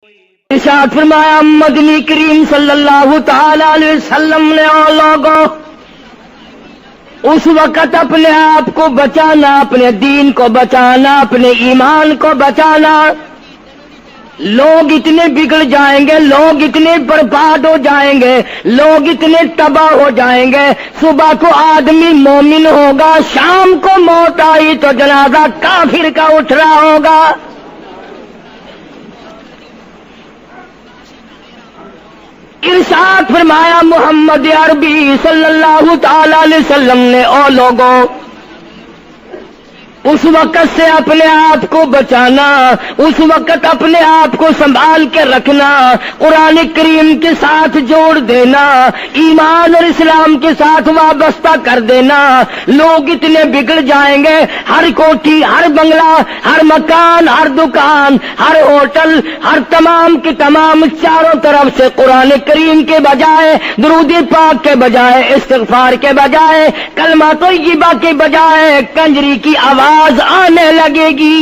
ارشاد فرمایا مدنی کریم صلی اللہ تعالی علیہ وسلم نے اور لوگوں اس وقت اپنے آپ کو بچانا، اپنے دین کو بچانا، اپنے ایمان کو بچانا. لوگ اتنے بگڑ جائیں گے، لوگ اتنے برباد ہو جائیں گے، لوگ اتنے تباہ ہو جائیں گے. صبح کو آدمی مومن ہوگا، شام کو موت آئی تو جنازہ کافر کا اٹھ رہا ہوگا. ارشاد فرمایا محمد عربی صلی اللہ تعالی علیہ وسلم نے او لوگوں اس وقت سے اپنے آپ کو بچانا، اس وقت اپنے آپ کو سنبھال کے رکھنا، قرآن کریم کے ساتھ جوڑ دینا، ایمان اور اسلام کے ساتھ وابستہ کر دینا. لوگ اتنے بگڑ جائیں گے، ہر کوٹھی، ہر بنگلہ، ہر مکان، ہر دکان، ہر ہوٹل، ہر تمام کے تمام چاروں طرف سے قرآن کریم کے بجائے، درود پاک کے بجائے، استغفار کے بجائے، کلمہ طیبہ کے بجائے کنجری کی آواز آنے لگے گی.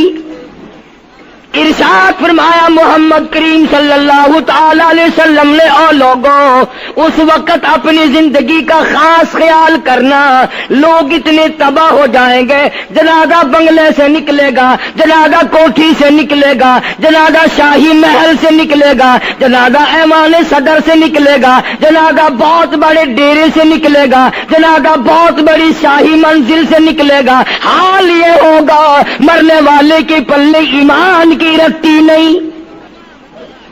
ارشاد فرمایا محمد کریم صلی اللہ تعالی علیہ وسلم نے او لوگوں اس وقت اپنی زندگی کا خاص خیال کرنا. لوگ اتنے تباہ ہو جائیں گے، جنازہ بنگلے سے نکلے گا، جنازہ کوٹھی سے نکلے گا، جنازہ شاہی محل سے نکلے گا، جنازہ ایوان صدر سے نکلے گا، جنازہ بہت بڑے ڈیرے سے نکلے گا، جنازہ بہت بڑی شاہی منزل سے نکلے گا. حال یہ ہوگا مرنے والے کے پلے ایمان کی رکھتی نہیں.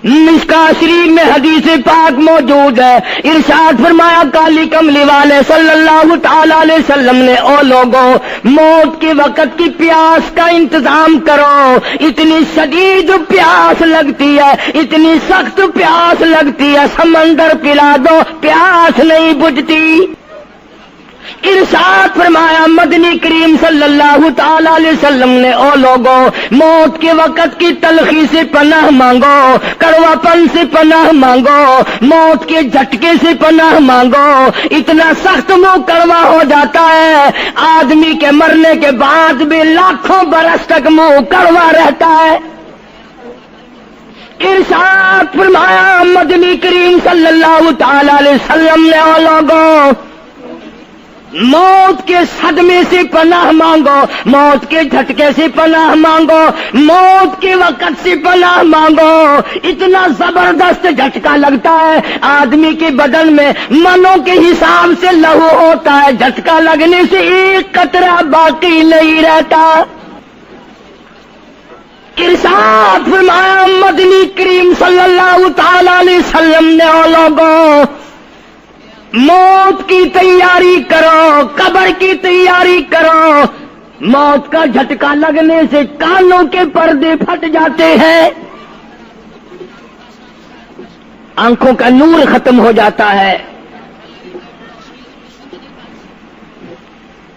مشکاۃ شریف میں حدیث پاک موجود ہے. ارشاد فرمایا کالی کملی والے صلی اللہ تعالی علیہ وسلم نے او لوگوں موت کے وقت کی پیاس کا انتظام کرو. اتنی شدید پیاس لگتی ہے، اتنی سخت پیاس لگتی ہے، سمندر پلا دو پیاس نہیں بجھتی. ارشاد فرمایا مدنی کریم صلی اللہ تعالی علیہ وسلم نے او لوگوں موت کے وقت کی تلخی سے پناہ مانگو، کڑوا پن سے پناہ مانگو، موت کے جھٹکے سے پناہ مانگو. اتنا سخت منہ کڑوا ہو جاتا ہے، آدمی کے مرنے کے بعد بھی لاکھوں برس تک منہ کڑوا رہتا ہے. ارشاد فرمایا مدنی کریم صلی اللہ تعالی علیہ وسلم نے او لوگوں موت کے صدمے سے پناہ مانگو، موت کے جھٹکے سے پناہ مانگو، موت کے وقت سے پناہ مانگو. اتنا زبردست جھٹکا لگتا ہے، آدمی کے بدن میں منوں کے حساب سے لہو ہوتا ہے، جھٹکا لگنے سے ایک قطرہ باقی نہیں رہتا. ارشاد فرمایا مدنی کریم صلی اللہ تعالی علیہ وسلم نے او لوگوں موت کی تیاری کرو، قبر کی تیاری کرو. موت کا جھٹکا لگنے سے کانوں کے پردے پھٹ جاتے ہیں، آنکھوں کا نور ختم ہو جاتا ہے.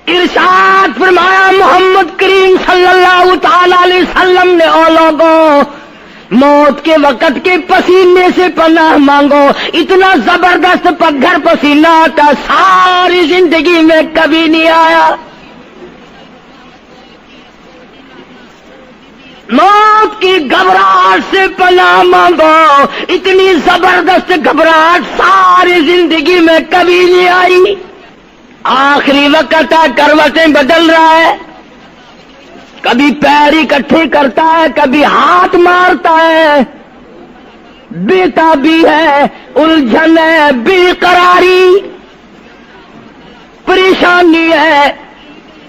ارشاد فرمایا محمد کریم صلی اللہ تعالی علیہ وسلم نے او لوگوں موت کے وقت کے پسینے سے پناہ مانگو. اتنا زبردست پگھر پسینہ آتا ساری زندگی میں کبھی نہیں آیا. موت کی گھبراہٹ سے پناہ مانگو. اتنی زبردست گھبراہٹ ساری زندگی میں کبھی نہیں آئی. آخری وقت ہے، کروٹیں بدل رہا ہے، کبھی پیر اکٹھے کرتا ہے، کبھی ہاتھ مارتا ہے، بےتابی ہے، الجھن ہے، بے قراری، پریشانی ہے.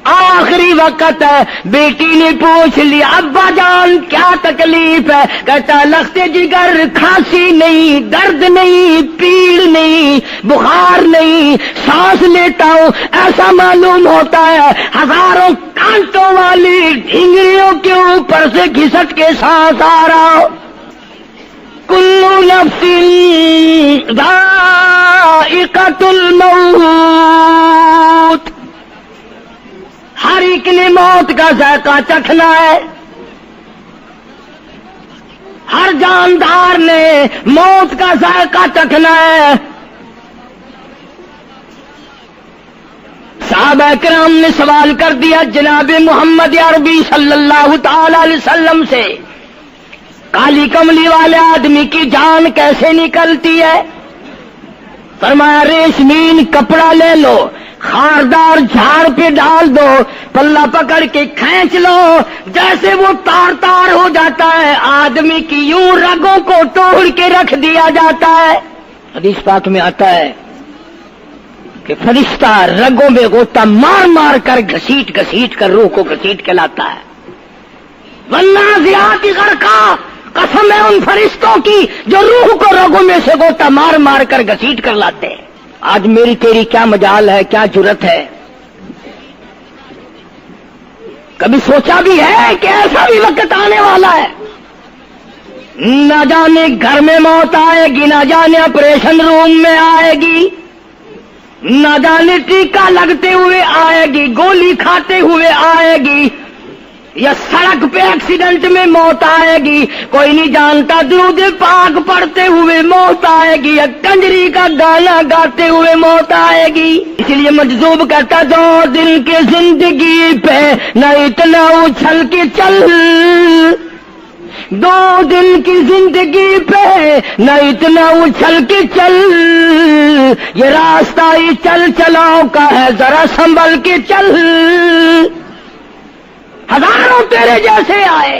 آخری وقت ہے. بیٹی نے پوچھ لیا ابا جان کیا تکلیف ہے؟ کہتا لخت جگر، کھانسی نہیں، درد نہیں، پیڑ نہیں، بخار نہیں، سانس لیتا ہوں ایسا معلوم ہوتا ہے ہزاروں کانٹوں والی ڈھنگریوں کے اوپر سے گھسٹ کے سانس آ رہا ہو. کلو نفس ذائقۃ الموت، ہر ایک نے موت کا ذائقہ چکھنا ہے، ہر جاندار نے موت کا ذائقہ چکھنا ہے. صحابہ کرام نے سوال کر دیا جناب محمد عربی صلی اللہ تعالی علیہ وسلم سے کالی کملی والے آدمی کی جان کیسے نکلتی ہے؟ فرمایا ریشمین کپڑا لے لو، خاردار جھاڑ پہ ڈال دو، پلہ پکڑ کے کھینچ لو، جیسے وہ تار تار ہو جاتا ہے آدمی کی یوں رگوں کو توڑ کے رکھ دیا جاتا ہے۔ حدیث پاک میں آتا ہے کہ فرشتہ رگوں میں غوطہ مار مار کر گھسیٹ گھسیٹ کر روح کو گھسیٹ کے لاتا ہے۔ والنازعات غرقا، قسم ہے ان فرشتوں کی جو روح کو رگوں میں سے غوطہ مار مار کر گھسیٹ کر لاتے ہیں۔ آج میری تیری کیا مجال ہے، کیا جرت ہے؟ کبھی سوچا بھی ہے کہ ایسا بھی وقت آنے والا ہے، نہ جانے گھر میں موت آئے گی، نہ جانے آپریشن روم میں آئے گی، نہ جانے ٹیکا لگتے ہوئے آئے گی، گولی کھاتے ہوئے آئے گی، یا سڑک پہ ایکسیڈنٹ میں موت آئے گی، کوئی نہیں جانتا، درود پاک پڑھتے ہوئے موت آئے گی، یا کنجری کا گانا گاتے ہوئے موت آئے گی۔ اس لیے مجذوب کرتا 2 دن کی زندگی پہ نہ اتنا اچھل کے چل، 2 دن کی زندگی پہ نہ اتنا اچھل کے چل، یہ راستہ ہی چل چلاؤ کا ہے، ذرا سنبھل کے چل۔ ہزاروں تیرے جیسے آئے،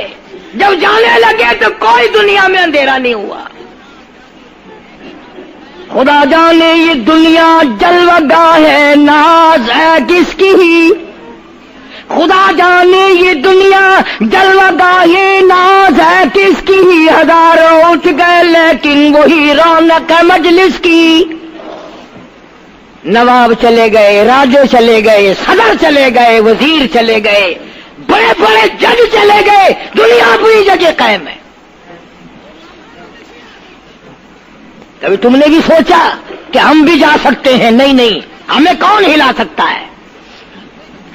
جب جانے لگے تو کوئی دنیا میں اندھیرا نہیں ہوا۔ خدا جانے یہ دنیا جلوہ گاہ ہے، ناز ہے کس کی؟ خدا جانے یہ دنیا جلوہ گاہ ہے، ناز ہے کس کی؟ ہزاروں اٹھ گئے لیکن وہی رونق ہے مجلس کی۔ نواب چلے گئے، راجے چلے گئے، صدر چلے گئے، وزیر چلے گئے، بڑے بڑے جج چلے گئے، دنیا پوری جگہ قائم ہے۔ کبھی تم نے بھی سوچا کہ ہم بھی جا سکتے ہیں؟ نہیں نہیں، ہمیں کون ہلا سکتا ہے؟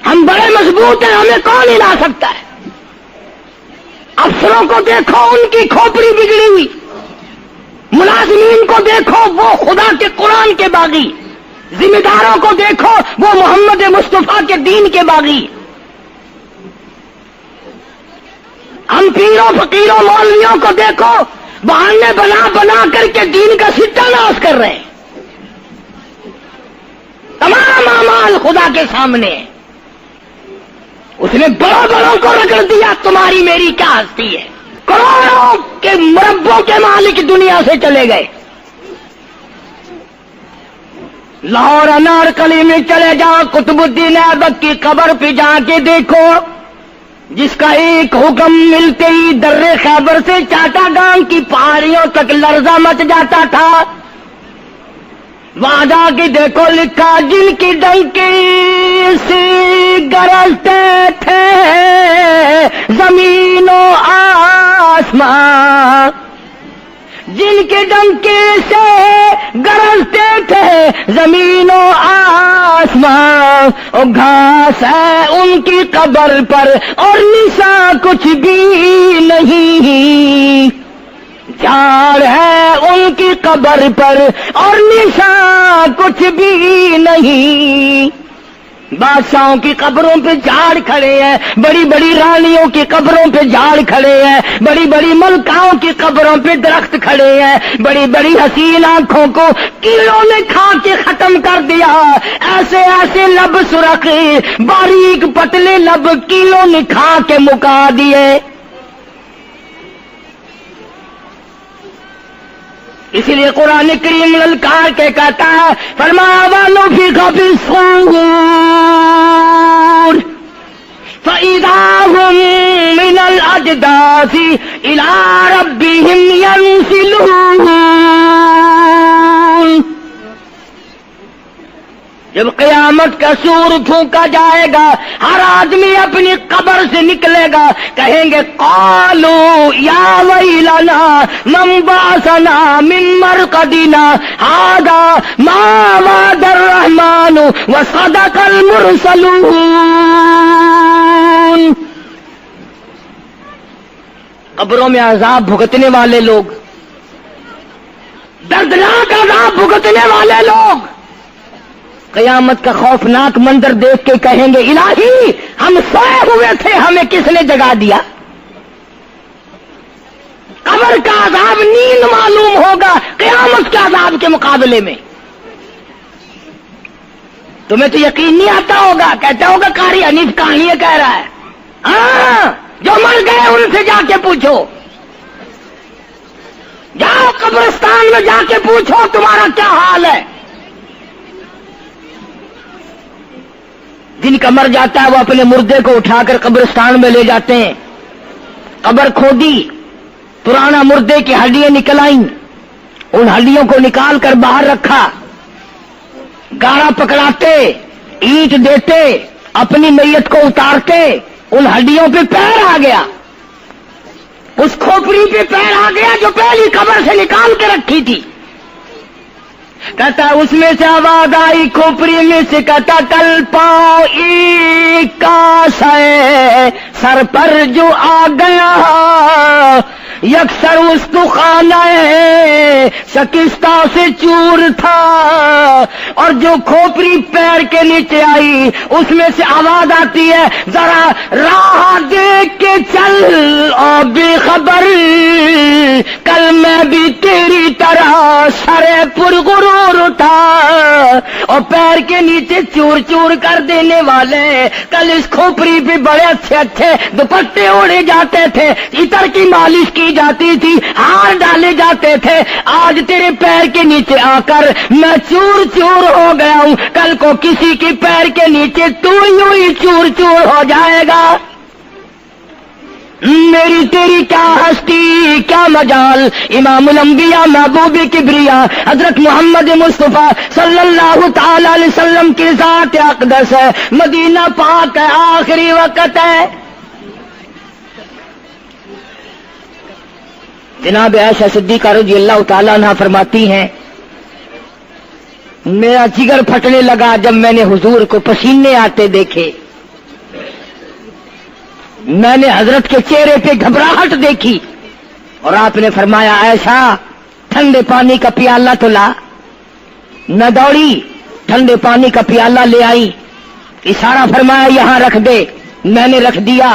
ہم بڑے مضبوط ہیں، ہمیں کون ہلا سکتا ہے؟ افسروں کو دیکھو، ان کی کھوپڑی بگڑی ہوئی، ملازمین کو دیکھو وہ خدا کے قرآن کے باغی، ذمہ داروں کو دیکھو وہ محمد مصطفیٰ کے دین کے باغی۔ ہم پیروں فقیروں مولویوں کو دیکھو، بہانے بنا بنا کر کے دین کا ستہ ناش کر رہے ہیں۔ تمام اعمال خدا کے سامنے، اس نے بڑوں بڑوں کو رگڑ دیا، تمہاری میری کیا ہستی ہے؟ کروڑوں کے مربوں کے مالک دنیا سے چلے گئے۔ لاہور انارکلی میں چلے جاؤ، قطب الدین ایبک کی قبر پہ جا کے دیکھو، جس کا ایک حکم ملتے ہی در خیبر سے چاٹا گام کی پہاڑیوں تک لرزہ مچ جاتا تھا۔ وہاں جا کے دیکھو لکھا، جن کی ڈنکی سے گرجتے تھے زمین و آسمان، جن کے ڈنکے سے گرجتے تھے زمین و آسمان، اور گھاس ہے ان کی قبر پر اور نشان کچھ بھی نہیں، جھاڑ ہے ان کی قبر پر اور نشان کچھ بھی نہیں۔ بادشاہوں کی قبروں پہ جھاڑ کھڑے ہیں، بڑی بڑی رانیوں کی قبروں پہ جھاڑ کھڑے ہیں، بڑی بڑی ملکاؤں کی قبروں پہ درخت کھڑے ہیں، بڑی بڑی حسین آنکھوں کو کیڑوں نے کھا کے ختم کر دیا، ایسے ایسے لب سرخ باریک پتلے لب کیڑوں نے کھا کے مکا دیے۔ اسی لیے قرآن کریم للکار کے کہتا ہے، فرمایا وَنُفِخَ فِي الصُّورِ فَإِذَا هُم مِّنَ الْأَجْدَاثِ إِلَىٰ رَبِّهِمْ يَنسِلُونَ۔ جب قیامت کا سور پھونکا جائے گا، ہر آدمی اپنی قبر سے نکلے گا، کہیں گے قالو یا ویلنا من بعثنا من مرقدنا ھذا ما وعد الرحمن وصدق المرسلون۔ قبروں میں عذاب بھگتنے والے لوگ، دردناک عذاب بھگتنے والے لوگ قیامت کا خوفناک منظر دیکھ کے کہیں گے الہی ہم سوئے ہوئے تھے، ہمیں کس نے جگا دیا؟ قبر کا عذاب نیند معلوم ہوگا قیامت کے عذاب کے مقابلے میں. تمہیں تو یقین نہیں آتا ہوگا، کہتا ہوگا قاری حنیف کہانیاں کہہ رہا ہے. ہاں، جو مر گئے ان سے جا کے پوچھو، جاؤ قبرستان میں جا کے پوچھو تمہارا کیا حال ہے. جن کا مر جاتا ہے وہ اپنے مردے کو اٹھا کر قبرستان میں لے جاتے ہیں. قبر کھودی، پرانا مردے کی ہڈیاں نکل آئیں، ان ہڈیوں کو نکال کر باہر رکھا، گاڑا پکڑاتے، اینٹ دیتے، اپنی میت کو اتارتے، ان ہڈیوں پہ پیر آ گیا، اس کھوپڑی پہ پیر آ گیا جو پہلی قبر سے نکال کے رکھی تھی. کہتا اس میں سے آواز آئی کھوپڑی میں سے، کہتا کل پاؤں ایک کا سر پر جو آ گیا، یکسر استخانہ شکستہ سے چور تھا. اور جو کھوپڑی پیر کے نیچے آئی اس میں سے آواز آتی ہے ذرا راہ دیکھ کے چل اور بے خبر، کل میں بھی تیری طرح سر پرغرور تھا. اور پیر کے نیچے چور چور کر دینے والے، کل اس کھوپڑی پہ بڑے اچھے اچھے دوپٹے اوڑے جاتے تھے، عطر کی مالش کی جاتی تھی، ہار ڈالے جاتے تھے، آج تیرے پیر کے نیچے آ کر میں چور چور ہو گیا ہوں، کل کو کسی کی پیر کے نیچے تو یوں ہی چور چور ہو جائے گا. میری تیری کیا ہستی کیا مجال. امام الانبیاء محبوب کبریا حضرت محمد مصطفیٰ صلی اللہ تعالی علیہ وسلم کی ذات اقدس ہے، مدینہ پاک ہے، آخری وقت ہے. جناب عائشہ صدیقہ رضی اللہ تعالیٰ عنہ فرماتی ہیں میرا جگر پھٹنے لگا جب میں نے حضور کو پسینے آتے دیکھے. میں نے حضرت کے چہرے پہ گھبراہٹ دیکھی اور آپ نے فرمایا عائشہ ٹھنڈے پانی کا پیالہ تو لا. نہ دوڑی، ٹھنڈے پانی کا پیالہ لے آئی، اشارہ فرمایا یہاں رکھ دے. میں نے رکھ دیا.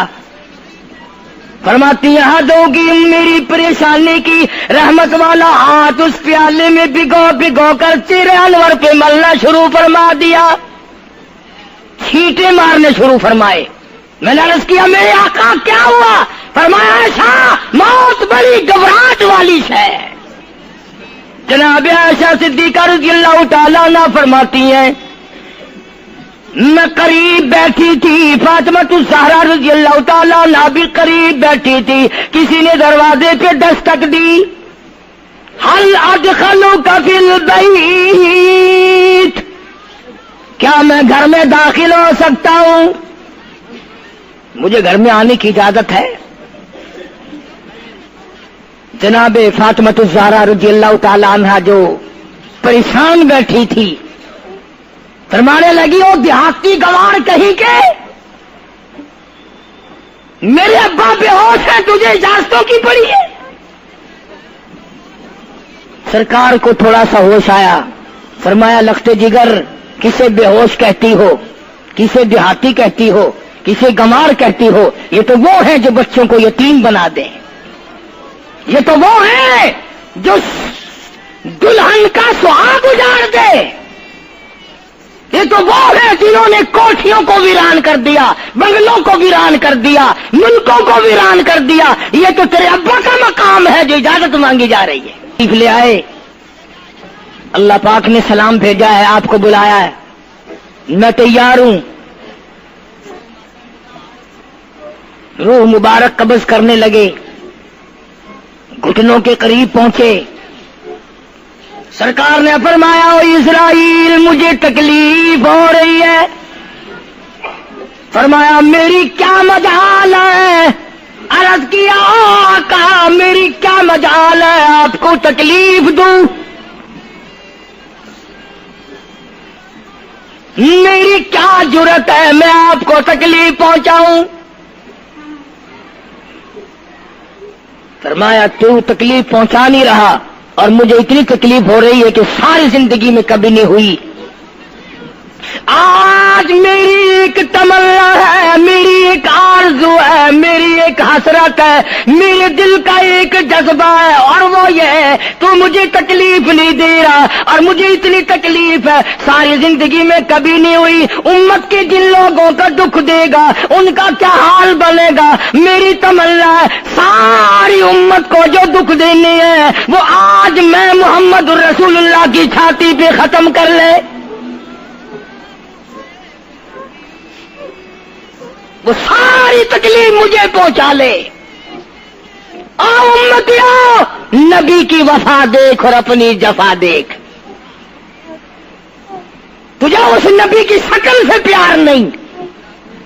فرماتی یہاں دو گی میری پریشانی کی رحمت والا ہاتھ اس پیالے میں بھگو بھگو کر چہرے انور پہ ملنا شروع فرما دیا، چھینٹے مارنے شروع فرمائے. میں نے عرض کیا میرے آقا کیا ہوا؟ فرمایا عائشہ موت بڑی گھبراہٹ والی ہے. جناب عائشہ صدیقہ رضی اللہ تعالیٰ عنہ فرماتی ہیں میں قریب بیٹھی تھی، فاطمہ الزہرا رضی اللہ تعالیٰ عنہ بھی قریب بیٹھی تھی. کسی نے دروازے پہ دستک دی، حل ادخلوک فی البیت، کیا میں گھر میں داخل ہو سکتا ہوں؟ مجھے گھر میں آنے کی اجازت ہے؟ جناب فاطمہ الزہرا رضی اللہ تعالی عنہا جو پریشان بیٹھی تھی فرمانے لگی وہ دیہاتی گوار کہیں کے میرے ابا بے ہوش ہے، تجھے اجازتوں کی پڑی ہے. سرکار کو تھوڑا سا ہوش آیا، فرمایا لخت جگر کسے بے ہوش کہتی ہو، کسے دیہاتی کہتی ہو، کسے گمار کہتی ہو؟ یہ تو وہ ہیں جو بچوں کو یتیم بنا دیں، یہ تو وہ ہیں جو دلہن کا سہاگ اجاڑ دے، یہ تو وہ ہیں جنہوں نے کوٹھیوں کو ویران کر دیا، بنگلوں کو ویران کر دیا، ملکوں کو ویران کر دیا. یہ تو تیرے ابا کا مقام ہے جو اجازت مانگی جا رہی ہے. لے آئے، اللہ پاک نے سلام بھیجا ہے، آپ کو بلایا ہے، میں تیار ہوں. روح مبارک قبض کرنے لگے، گھٹنوں کے قریب پہنچے. سرکار نے فرمایا او اسرائیل مجھے تکلیف ہو رہی ہے. فرمایا میری کیا مجال ہے؟ عرض کیا آقا میری کیا مجال ہے آپ کو تکلیف دوں؟ میری کیا جرت ہے میں آپ کو تکلیف پہنچاؤں؟ فرمایا تو تکلیف پہنچا نہیں رہا اور مجھے اتنی تکلیف ہو رہی ہے کہ ساری زندگی میں کبھی نہیں ہوئی. آج میری ایک تمنا ہے، میری ایک آرزو ہے، میری ایک حسرت ہے، میرے دل کا ایک جذبہ ہے، اور وہ یہ ہے تو مجھے تکلیف نہیں دے رہا، اور مجھے اتنی تکلیف ہے ساری زندگی میں کبھی نہیں ہوئی۔ امت کے جن لوگوں کا دکھ دے گا ان کا کیا حال بنے گا؟ میری تمنا ہے ساری امت کو جو دکھ دینے ہیں وہ آج میں محمد رسول اللہ کی چھاتی پہ ختم کر لے، وہ ساری تکلیف مجھے پہنچا لے۔ امتیوں، نبی کی وفا دیکھ اور اپنی جفا دیکھ۔ تجھے اس نبی کی شکل سے پیار نہیں،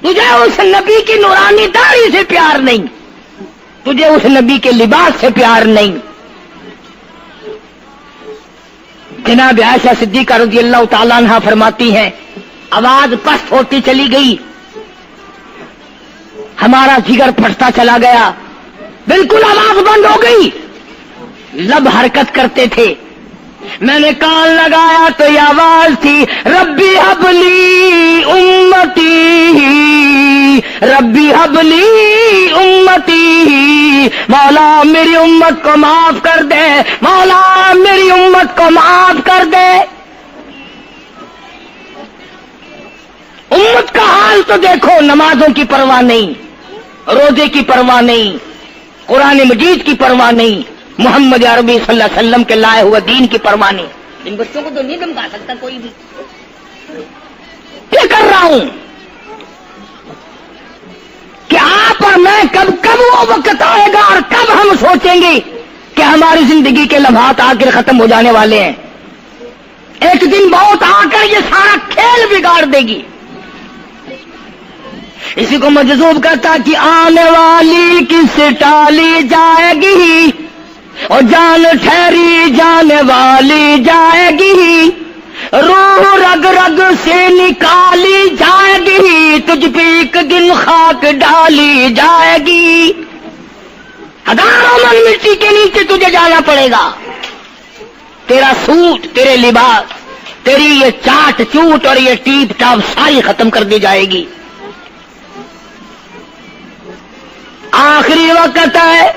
تجھے اس نبی کی نورانی داڑھی سے پیار نہیں، تجھے اس نبی کے لباس سے پیار نہیں۔ جناب عائشہ صدیقہ رضی اللہ تعالیٰ عنہا فرماتی ہیں آواز پست ہوتی چلی گئی، ہمارا جگر پھٹتا چلا گیا، بالکل آواز بند ہو گئی، لب حرکت کرتے تھے۔ میں نے کان لگایا تو یہ آواز تھی، ربی حبلی امتی، ربی حبلی امتی، مولا میری امت کو معاف کر دے، مولا میری امت کو معاف کر دے۔ امت کا حال تو دیکھو، نمازوں کی پرواہ نہیں، روزے کی پرواہ نہیں، قرآن مجید کی پرواہ نہیں، محمد عربی صلی اللہ علیہ وسلم کے لائے ہوئے دین کی پرواہ نہیں۔ ان بچوں کو تو نہیں دھمکا سکتا کوئی بھی۔ کیا کر رہا ہوں کہ آپ اور میں کب وہ وقت آئے گا اور کب ہم سوچیں گے کہ ہماری زندگی کے لمحات آ کر ختم ہو جانے والے ہیں۔ ایک دن بہت آ کر یہ سارا کھیل بگاڑ دے گی۔ اسی کو مجذوب کرتا کہ آنے والی کس ٹالی جائے گی، اور جان ٹھہری جانے والی جائے گی، روح رگ رگ سے نکالی جائے گی، تجھ پہ ایک دن خاک ڈالی جائے گی۔ ہزاروں من مٹی کے نیچے تجھے جانا پڑے گا، تیرا سوٹ، تیرے لباس، تیری یہ چاٹ چوٹ اور یہ ٹیپ ٹاپ ساری ختم کر دی جائے گی۔ آخری وقت ہے،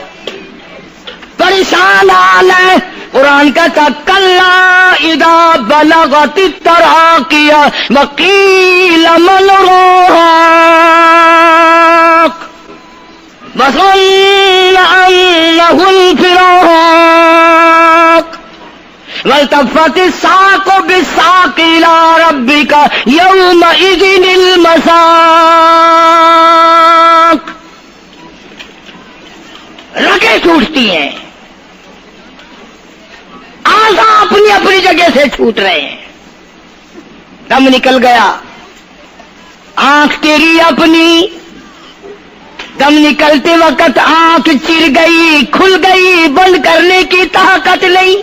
پریشان حال ہے۔ قرآن کہتا کلا اذا بلغت التراقی وقیل من راق وظن انه الفراق والتفت الساق بالساق الى ربك يومئذ المساق۔ رگیں چھوٹتی ہیں، اعضاء اپنی اپنی جگہ سے چھوٹ رہے ہیں، دم نکل گیا، آنکھ تیری اپنی، دم نکلتے وقت آنکھ چر گئی، کھل گئی، بند کرنے کی طاقت نہیں،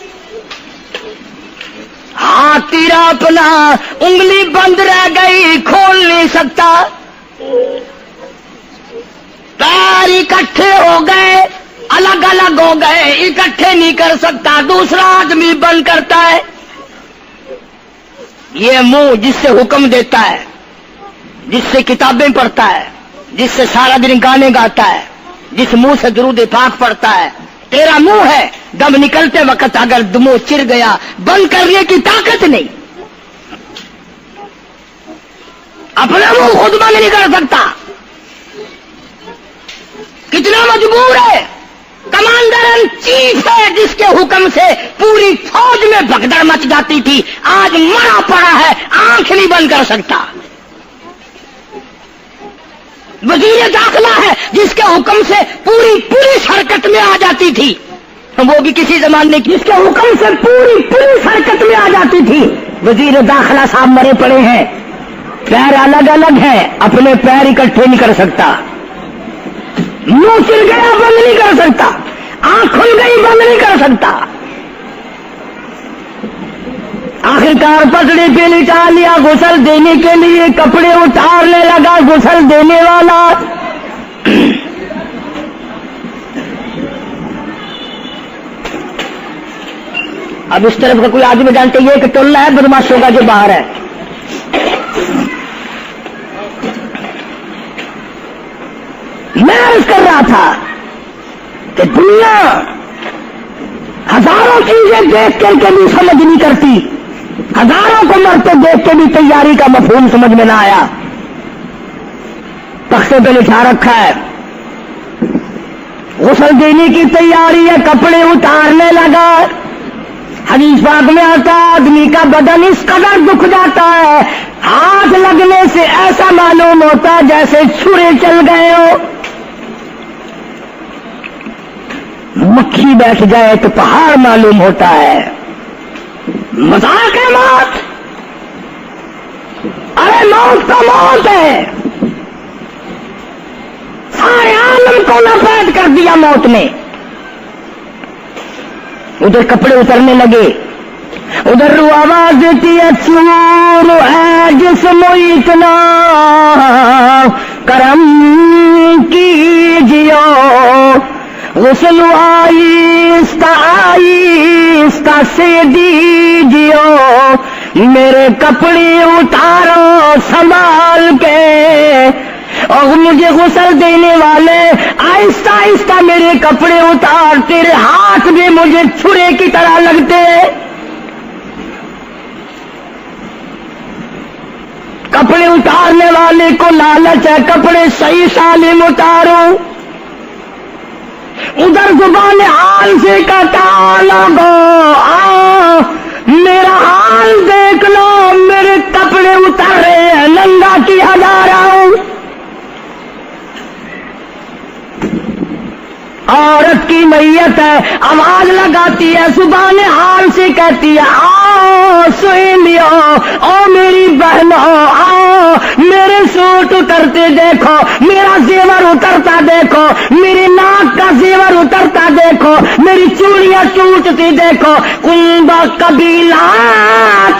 ہاتھ تیرا اپنا انگلی بند رہ گئی، کھول نہیں سکتا، پیر اکٹھے ہو گئے، الگ الگ ہو گئے، اکٹھے نہیں کر سکتا، دوسرا آدمی بند کرتا ہے۔ یہ منہ جس سے حکم دیتا ہے، جس سے کتابیں پڑھتا ہے، جس سے سارا دن گانے گاتا ہے، جس منہ سے درود پاک پڑھتا ہے، تیرا منہ ہے، دم نکلتے وقت اگر منہ چر گیا، بند کرنے کی طاقت نہیں، اپنا منہ خود بند نہیں کر سکتا، کتنا مجبور ہے۔ کمانڈر ان چیف ہے جس کے حکم سے پوری فوج میں بھگدڑ مچ جاتی تھی، آج مرا پڑا ہے، آنکھ نہیں بند کر سکتا۔ وزیر داخلہ ہے جس کے حکم سے پوری پولیس حرکت میں آ جاتی تھی، وہ بھی کسی زمانے کی، جس کے حکم سے پوری پولیس حرکت میں آ جاتی تھی، وزیر داخلہ صاحب مرے پڑے ہیں، پیر الگ الگ ہیں، اپنے پیر اکٹھے نہیں کر سکتا، منہ چل گیا بند نہیں کر سکتا، آنکھ کھل گئی بند نہیں کر سکتا، آخرکار پسڑی پہ لٹا لیا غسل دینے کے لیے، کپڑے اتارنے لگا غسل دینے والا، اب اس طرف کا کوئی آدمی جانتے یہ کہ ٹولہ ہے بدماشوں کا جو باہر ہے، عرض کر رہا تھا کہ دنیا ہزاروں چیزیں دیکھ کر کے بھی سمجھ نہیں کرتی، ہزاروں کو مرتے دیکھ کے بھی تیاری کا مفہوم سمجھ میں نہ آیا۔ تختے پہ لکھا رکھا ہے غسل دینے کی تیاری ہے، کپڑے اتارنے لگا۔ حدیث پاک میں آتا ہے آدمی کا بدن اس قدر دکھ جاتا ہے، ہاتھ لگنے سے ایسا معلوم ہوتا ہے جیسے چھرے چل گئے ہو، مکھی بیٹھ جائے تو پہاڑ معلوم ہوتا ہے۔ مذاق ہے موت، ارے موت تو موت ہے، سارے عالم کو لپیٹ کر دیا موت نے۔ ادھر کپڑے اترنے لگے، ادھر رو آواز دیتی ہے چور ہے جسم اتنا کرم کیجیو، غسل آہستہ آہستہ سے دیجیو، میرے کپڑے اتارو سنبھال کے، اور مجھے غسل دینے والے آہستہ آہستہ میرے کپڑے اتار، تیرے ہاتھ بھی مجھے چھرے کی طرح لگتے، کپڑے اتارنے والے کو لالچ ہے کپڑے صحیح سالم اتارو، ادھر زبان حال سے کہتا لوگو میرا حال دیکھ لو، میرے کپڑے اتار رہے ہیں، ننگا کیا جا رہا ہوں۔ عورت کی میت ہے، آواز لگاتی ہے، زبان حال سے کہتی ہے آؤ سہیلیو، او میری بہنوں آؤ، میرے سوٹ اترتے دیکھو، میرا زیور اترتا دیکھو، میری ناک کا زیور اترتا دیکھو، میری چوڑیاں ٹوٹتی دیکھو، کنبا قبیلہ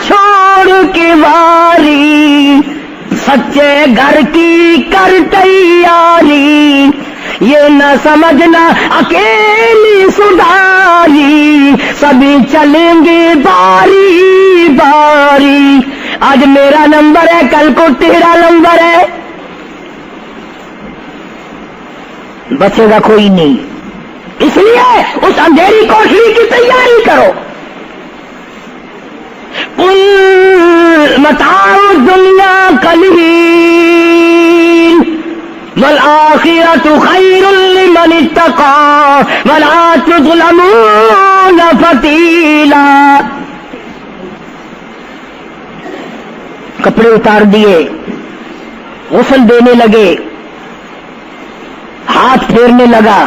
چھوڑ کے واری، سچے گھر کی کر تیاری، یہ نہ سمجھنا اکیلی سدھاری، سبھی چلیں گے باری باری، آج میرا نمبر ہے کل کو تیرا نمبر ہے، بچے گا کوئی نہیں، اس لیے اس اندھیری کوٹری کی تیاری کرو۔ متاع الدنیا قلیل والآخرۃ خیر لمن اتقى ولا تظلمون فتیلا۔ کپڑے اتار دیے، غسل دینے لگے، ہاتھ پھیرنے لگا،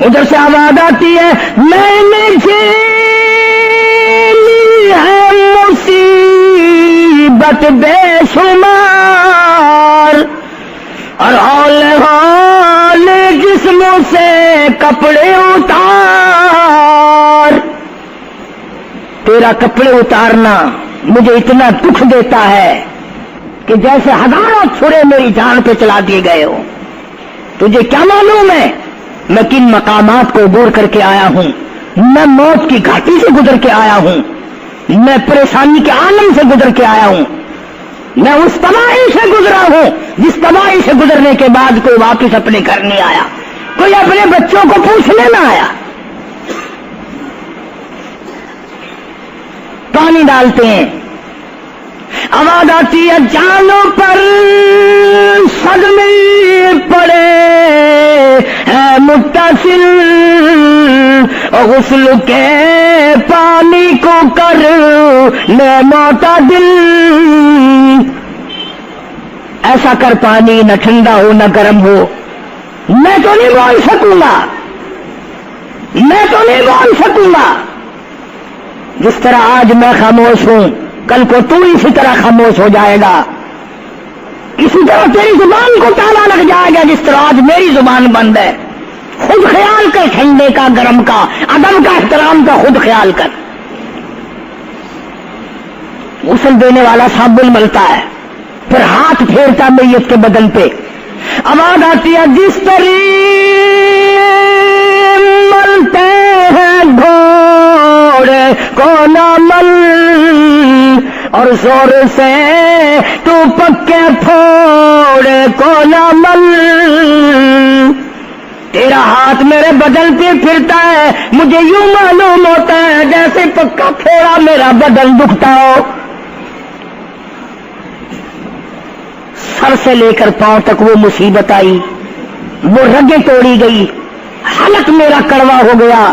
ادھر سے آواز آتی ہے میں نے جھیلی ہے مصیبت بے شمار، اور ہولے جسموں سے کپڑے اتار، تیرا کپڑے اتارنا مجھے اتنا دکھ دیتا ہے کہ جیسے ہزاروں چھرے میری جان پہ چلا دیے گئے ہو۔ تجھے کیا معلوم ہے میں کن مقامات کو عبور کر کے آیا ہوں، میں موت کی گھاٹی سے گزر کے آیا ہوں، میں پریشانی کے عالم سے گزر کے آیا ہوں، میں اس تباہی سے گزرا ہوں جس تباہی سے گزرنے کے بعد کوئی واپس اپنے گھر نہیں آیا، کوئی اپنے بچوں کو پوچھنے نہ آیا۔ پانی ڈالتے ہیں، آواز آتی ہے جانوں پر صدمے پڑے ہے متصل، غسل کے پانی کو کر لے معتدل، ایسا کر پانی نہ ٹھنڈا ہو نہ گرم ہو، میں تو نہیں بول سکوں گا، میں تو نہیں بول سکوں گا، جس طرح آج میں خاموش ہوں کل کو تو اسی طرح خاموش ہو جائے گا، اسی طرح تیری زبان کو تالا لگ جائے گا جس طرح آج میری زبان بند ہے۔ خود خیال کر، ٹھنڈے کا گرم کا ادب کا احترام کا خود خیال کر۔ غسل دینے والا صابن ملتا ہے، پھر ہاتھ پھیرتا میت کے بدن پہ، آواز آتی ہے جس طرح ملتے ہیں گھوڑے کو نہ مل، اور زور سے تو پکے پھوڑے کو نہ مل، تیرا ہاتھ میرے بدن پہ پھرتا ہے، مجھے یوں معلوم ہوتا ہے جیسے پکا پھوڑا میرا بدن دکھتا ہو۔ سر سے لے کر پاؤں تک وہ مصیبت آئی، وہ رگیں توڑی گئی، حلق میرا کڑوا ہو گیا،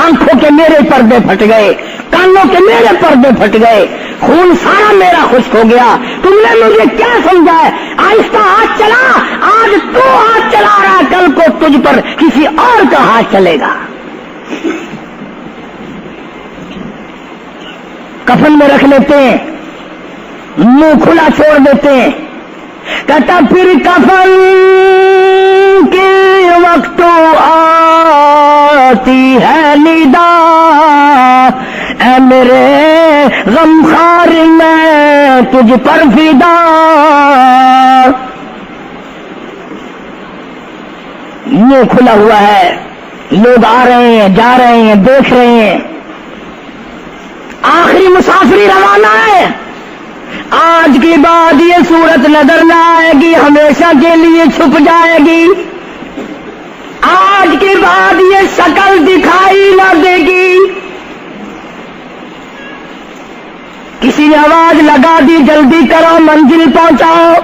آنکھوں کے میرے پردے پھٹ گئے، کانوں کے میرے پردے پھٹ گئے، خون سارا میرا خشک ہو گیا۔ تم نے مجھے کیا سمجھا ہے؟ آہستہ ہاتھ چلا، آج تو ہاتھ چلا رہا، کل کو تجھ پر کسی اور کا ہاتھ چلے گا۔ کفن میں رکھ لیتے ہیں، منہ کھلا چھوڑ دیتے ہیں، کہتا پھر کفن کے وقت آتی ہے ندا، اے میرے غمخوار میں تجھ پر فدا۔ منہ کھلا ہوا ہے، لوگ آ رہے ہیں، جا رہے ہیں، دیکھ رہے ہیں، آخری مسافری روانہ ہے۔ آج کے بعد یہ صورت نظر نہ آئے گی، ہمیشہ کے لیے چھپ جائے گی۔ آج کے بعد یہ شکل دکھائی نہ دے گی۔ کسی نے آواز لگا دی، جلدی کرو، منزل پہنچاؤ،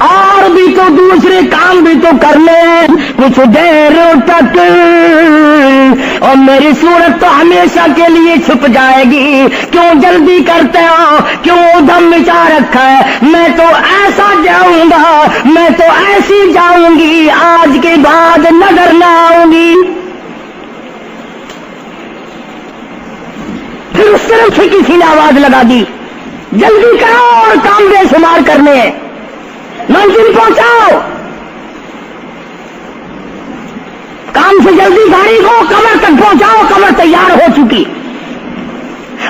اور بھی تو دوسرے کام بھی تو کر لیں کچھ دیر تک، اور میری صورت تو ہمیشہ کے لیے چھپ جائے گی۔ کیوں جلدی کرتے ہو؟ کیوں ادھم مچا رکھا ہے؟ میں تو ایسا جاؤں گا، میں تو ایسی جاؤں گی، آج کے بعد نظر نہ آؤں گی۔ پھر اس طرف سے کسی نے آواز لگا دی، جلدی کرو اور کام بے شمار کرنے ہیں، منزل پہنچاؤ، کام سے جلدی گاڑی کو کمر تک پہنچاؤ، کمر تیار ہو چکی۔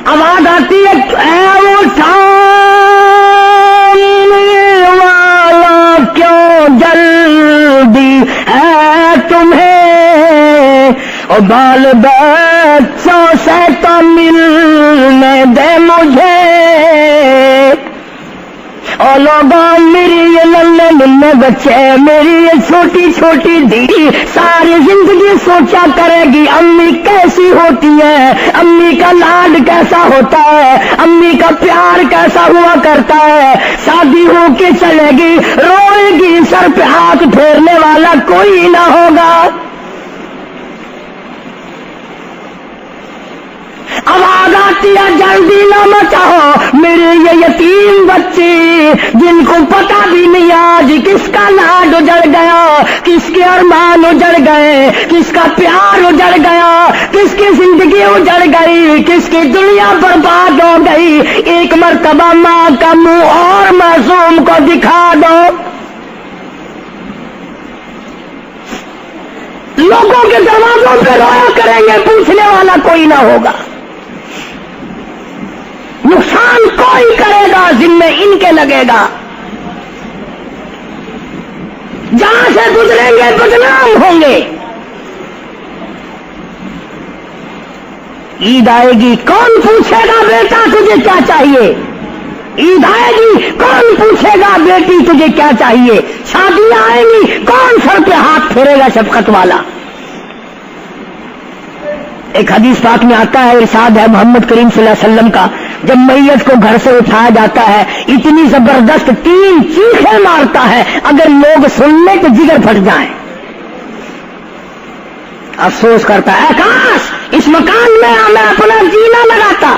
آواز آتی ہے، اے وہ والا کیوں جلدی ہے تمہیں، اور بال بچوں سے تو ملنے دے مجھے، اور لوگوں میری یہ ننھے ننھے بچے، میری یہ چھوٹی چھوٹی دھی ساری زندگی سوچا کرے گی امی کیسی ہوتی ہے، امی کا لاڈ کیسا ہوتا ہے، امی کا پیار کیسا ہوا کرتا ہے۔ شادی ہو کے چلے گی، روئے گی، سر پہ ہاتھ پھیرنے والا کوئی نہ ہوگا۔ آواز آتی ہے، جلدی نہ مچاؤ، میرے یہ یتیم بچے جن کو پتا بھی نہیں آج کس کا لاڈ اجڑ گیا، کس کے ارمان اجڑ گئے، کس کا پیار اجڑ گیا، کس کی زندگی اجڑ گئی، کس کی دنیا برباد ہو گئی۔ ایک مرتبہ ماں کا منہ اور معصوم کو دکھا دو۔ لوگوں کے دروازوں پہ رویا کریں گے، پوچھنے والا کوئی نہ ہوگا، نقصان کوئی کرے گا، ذمہ ان کے لگے گا، جہاں سے گزریں گے بدنام ہوں گے۔ عید آئے گی، کون پوچھے گا بیٹا تجھے کیا چاہیے؟ عید آئے گی، کون پوچھے گا بیٹی تجھے کیا چاہیے؟ شادیاں آئیں گی، کون سر پہ ہاتھ پھیرے گا شفقت والا؟ ایک حدیث پاک میں آتا ہے، ارشاد ہے محمد کریم صلی اللہ علیہ وسلم کا، جب میت کو گھر سے اٹھایا جاتا ہے اتنی زبردست 3 چیخیں مارتا ہے، اگر لوگ سننے تو جگر پھٹ جائیں۔ افسوس کرتا ہے، کاش اس مکان میں میں اپنا جینا لگاتا،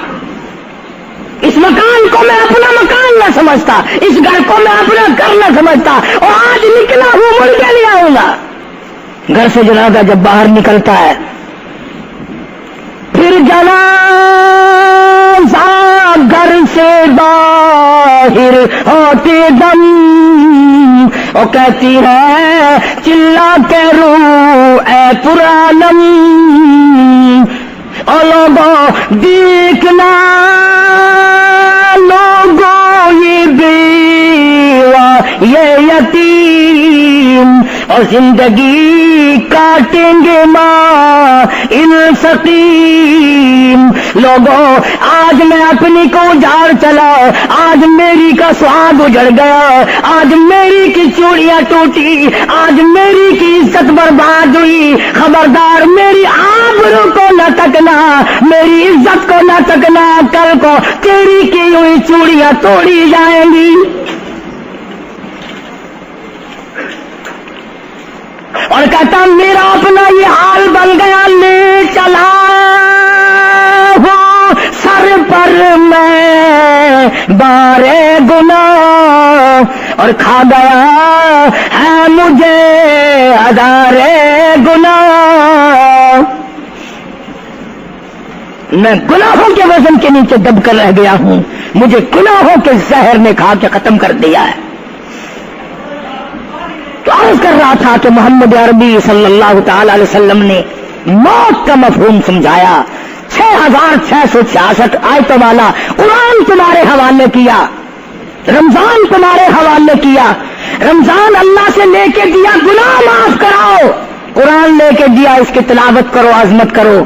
اس مکان کو میں اپنا مکان نہ سمجھتا، اس گھر کو میں اپنا گھر نہ سمجھتا، اور آج نکلا ہوں مڑ کے لے آؤں گا۔ گھر سے جنازہ جب باہر نکلتا ہے، پھر جنازہ گھر سے باہر ہوتے دم، وہ کہتی ہے چلا کے رو اے پرانم، اور لوگوں دیکھنا، لوگوں یہ بیوہ یہ یتیم، اور زندگی کاٹیں گے ماں ان سقیم، لوگوں آج میں اپنی کو جھاڑ چلا، آج میری کا سواد اجڑ گیا، آج میری کی چوڑیاں ٹوٹی، آج میری کی عزت برباد ہوئی، خبردار میری آبرو کو نہ تکنا، میری عزت کو نہ تکنا، کل کو تیری کی ہوئی چوڑیاں توڑی جائیں گی۔ اور کہتا میرا اپنا یہ حال بن گیا، لے چلا ہوں سر پر میں بارے گناہ، اور کھا گیا ہے مجھے ہزارے گناہ، میں گناہوں کے وزن کے نیچے دب کر رہ گیا ہوں، مجھے گناہوں کے زہر نے کھا کے ختم کر دیا ہے۔ تو عرض کر رہا تھا کہ محمد عربی صلی اللہ تعالی علیہ وسلم نے موت کا مفہوم سمجھایا، 6666 آیتوں والا قرآن تمہارے حوالے کیا، رمضان تمہارے حوالے کیا، رمضان اللہ سے لے کے دیا گناہ معاف کراؤ، قرآن لے کے دیا اس کی تلاوت کرو، عظمت کرو،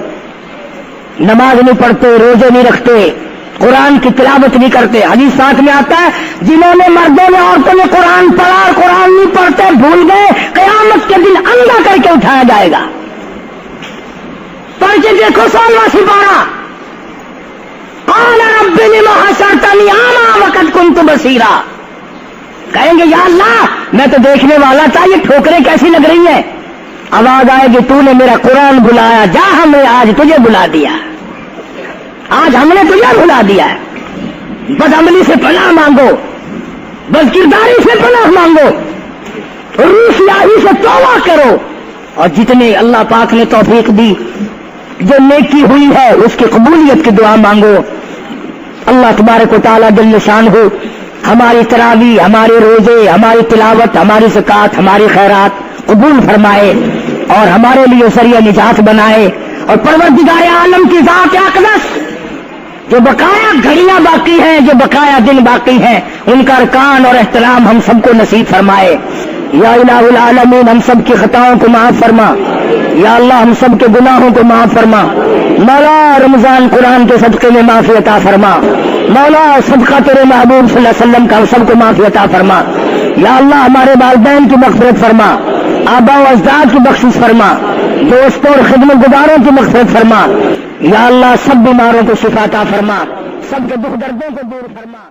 نماز نہیں پڑھتے، روزے نہیں رکھتے، قرآن کی تلاوت نہیں کرتے۔ حدیث ساتھ میں آتا ہے جنہوں نے مردوں نے عورتوں نے قرآن پڑھا اور قرآن نہیں پڑھتے بھول گئے، قیامت کے دن اندھا کر کے اٹھایا جائے گا۔ پڑھ کے دیکھو 16واں سپارہ، قال رب لم حشرتنی اعمی وقد كنت بصیرا، کہیں گے یا اللہ میں تو دیکھنے والا تھا، یہ ٹھوکریں کیسی لگ رہی ہیں؟ آواز آئے گی تو نے میرا قرآن بلایا، جا ہم نے آج تجھے بلا دیا، آج ہم نے تجھے بلا دیا ہے۔ بد عملی سے پناہ مانگو، بد کرداری سے پناہ مانگو، روسیاہی سے توبہ کرو، اور جتنے اللہ پاک نے توفیق دی جو نیکی ہوئی ہے اس کی قبولیت کی دعا مانگو۔ اللہ تبارک و تعالیٰ جل شانہ ہماری تراویح، ہمارے روزے، ہماری تلاوت، ہماری زکوٰۃ، ہماری خیرات قبول فرمائے اور ہمارے لیے ذریعہ نجات بنائے، اور پروردگار عالم کی ذات اقدس جو بقایا گھڑیاں باقی ہیں، جو بقایا دن باقی ہیں، ان کا ارکان اور احترام ہم سب کو نصیب فرمائے۔ یا الہ العالمین ہم سب کی خطاؤں کو معاف فرما، یا اللہ ہم سب کے گناہوں کو معاف فرما، مولا رمضان قرآن کے صدقے میں معافی عطا فرما، مولا صدقہ تیرے محبوب صلی اللہ علیہ وسلم کا ہم سب کو معافی عطا فرما، یا اللہ ہمارے والدین کی مغفرت فرما، آبا و اجداد کی بخشش فرما، دوستوں اور خدمت گزاروں کی مغفرت فرما، یا اللہ سب بیماروں کو شفا عطا فرما، سب کے دکھ دردوں کو دور فرما۔